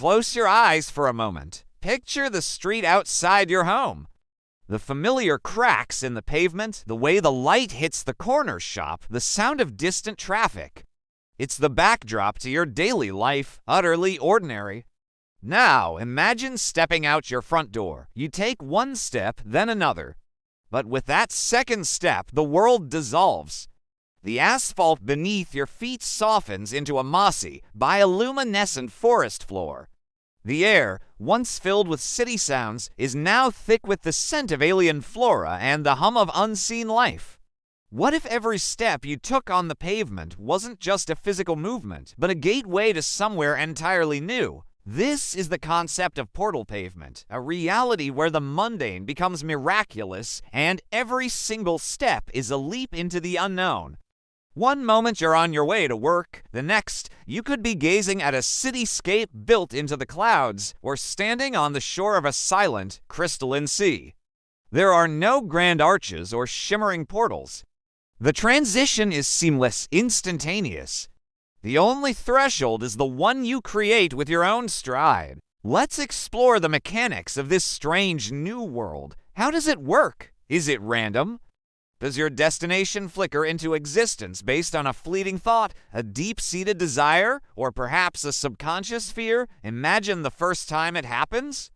Close your eyes for a moment. Picture the street outside your home. The familiar cracks in the pavement, the way the light hits the corner shop, the sound of distant traffic. It's the backdrop to your daily life, utterly ordinary. Now, imagine stepping out your front door. You take one step, then another. But with that second step, the world dissolves. The asphalt beneath your feet softens into a mossy, bioluminescent forest floor. The air, once filled with city sounds, is now thick with the scent of alien flora and the hum of unseen life. What if every step you took on the pavement wasn't just a physical movement, but a gateway to somewhere entirely new? This is the concept of portal pavement, a reality where the mundane becomes miraculous and every single step is a leap into the unknown. One moment you're on your way to work, the next you could be gazing at a cityscape built into the clouds or standing on the shore of a silent, crystalline sea. There are no grand arches or shimmering portals. The transition is seamless, instantaneous. The only threshold is the one you create with your own stride. Let's explore the mechanics of this strange new world. How does it work? Is it random? Does your destination flicker into existence based on a fleeting thought, a deep-seated desire, or perhaps a subconscious fear? Imagine the first time it happens.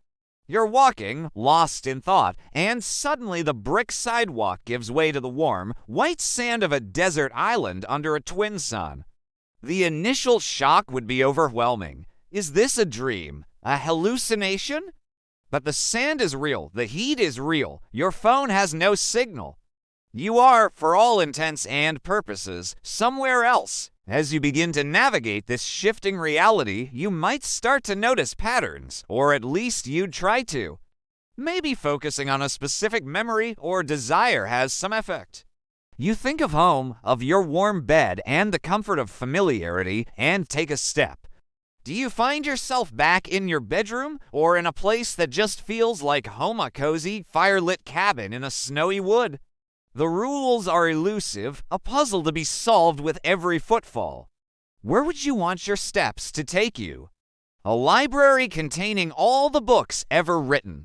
You're walking, lost in thought, and suddenly the brick sidewalk gives way to the warm, white sand of a desert island under a twin sun. The initial shock would be overwhelming. Is this a dream? A hallucination? But the sand is real, the heat is real, your phone has no signal. You are, for all intents and purposes, somewhere else. As you begin to navigate this shifting reality, you might start to notice patterns, or at least you'd try to. Maybe focusing on a specific memory or desire has some effect. You think of home, of your warm bed and the comfort of familiarity, and take a step. Do you find yourself back in your bedroom, or in a place that just feels like home, a cozy, fire-lit cabin in a snowy wood? The rules are elusive, a puzzle to be solved with every footfall. Where would you want your steps to take you? A library containing all the books ever written.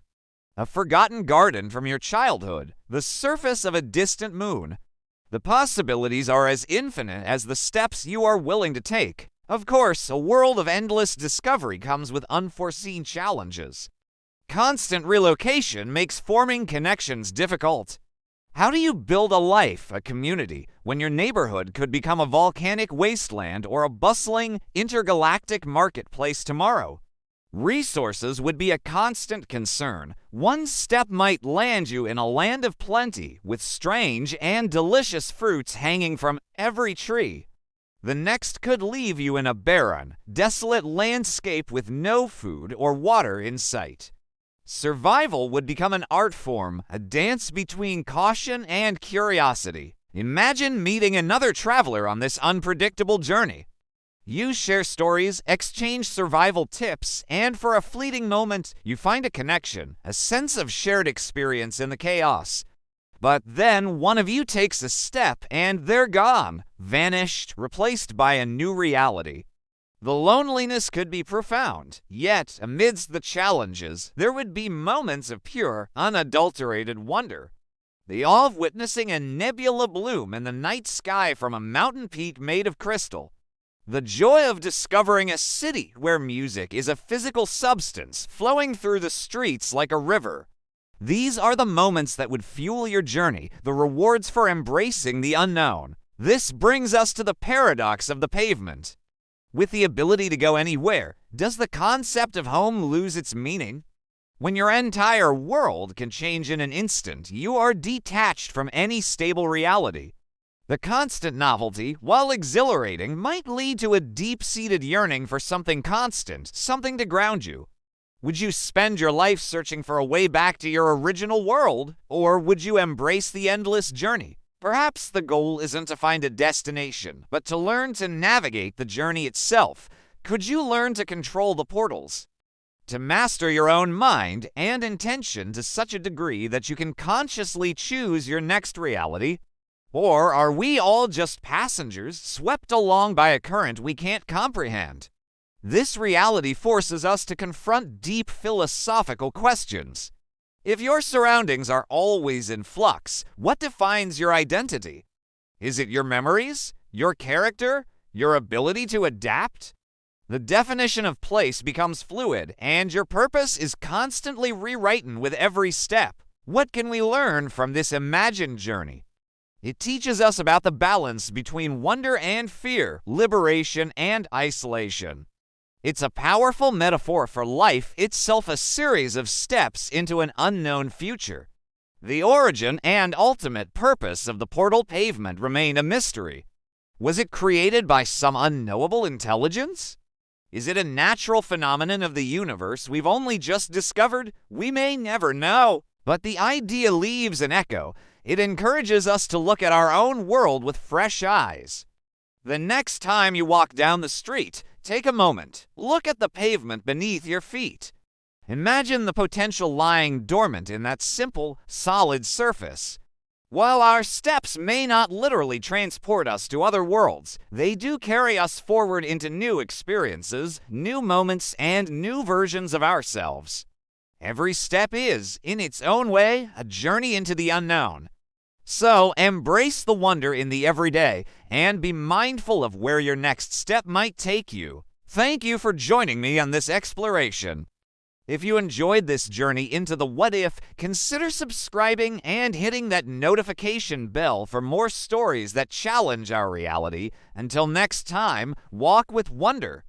A forgotten garden from your childhood. The surface of a distant moon. The possibilities are as infinite as the steps you are willing to take. Of course, a world of endless discovery comes with unforeseen challenges. Constant relocation makes forming connections difficult. How do you build a life, a community, when your neighborhood could become a volcanic wasteland or a bustling, intergalactic marketplace tomorrow? Resources would be a constant concern. One step might land you in a land of plenty, with strange and delicious fruits hanging from every tree. The next could leave you in a barren, desolate landscape with no food or water in sight. Survival would become an art form, a dance between caution and curiosity. Imagine meeting another traveler on this unpredictable journey. You share stories, exchange survival tips, and for a fleeting moment, you find a connection, a sense of shared experience in the chaos. But then one of you takes a step and they're gone, vanished, replaced by a new reality. The loneliness could be profound, yet amidst the challenges, there would be moments of pure, unadulterated wonder. The awe of witnessing a nebula bloom in the night sky from a mountain peak made of crystal. The joy of discovering a city where music is a physical substance flowing through the streets like a river. These are the moments that would fuel your journey, the rewards for embracing the unknown. This brings us to the paradox of the pavement. With the ability to go anywhere, does the concept of home lose its meaning? When your entire world can change in an instant, you are detached from any stable reality. The constant novelty, while exhilarating, might lead to a deep-seated yearning for something constant, something to ground you. Would you spend your life searching for a way back to your original world, or would you embrace the endless journey? Perhaps the goal isn't to find a destination, but to learn to navigate the journey itself. Could you learn to control the portals? To master your own mind and intention to such a degree that you can consciously choose your next reality? Or are we all just passengers swept along by a current we can't comprehend? This reality forces us to confront deep philosophical questions. If your surroundings are always in flux, what defines your identity? Is it your memories, your character, your ability to adapt? The definition of place becomes fluid, and your purpose is constantly rewritten with every step. What can we learn from this imagined journey? It teaches us about the balance between wonder and fear, liberation and isolation. It's a powerful metaphor for life, itself a series of steps into an unknown future. The origin and ultimate purpose of the Portal Pavement remain a mystery. Was it created by some unknowable intelligence? Is it a natural phenomenon of the universe we've only just discovered? We may never know. But the idea leaves an echo. It encourages us to look at our own world with fresh eyes. The next time you walk down the street, take a moment. Look at the pavement beneath your feet. Imagine the potential lying dormant in that simple, solid surface. While our steps may not literally transport us to other worlds, they do carry us forward into new experiences, new moments, and new versions of ourselves. Every step is, in its own way, a journey into the unknown. So, embrace the wonder in the everyday, and be mindful of where your next step might take you. Thank you for joining me on this exploration. If you enjoyed this journey into the what if, consider subscribing and hitting that notification bell for more stories that challenge our reality. Until next time, walk with wonder.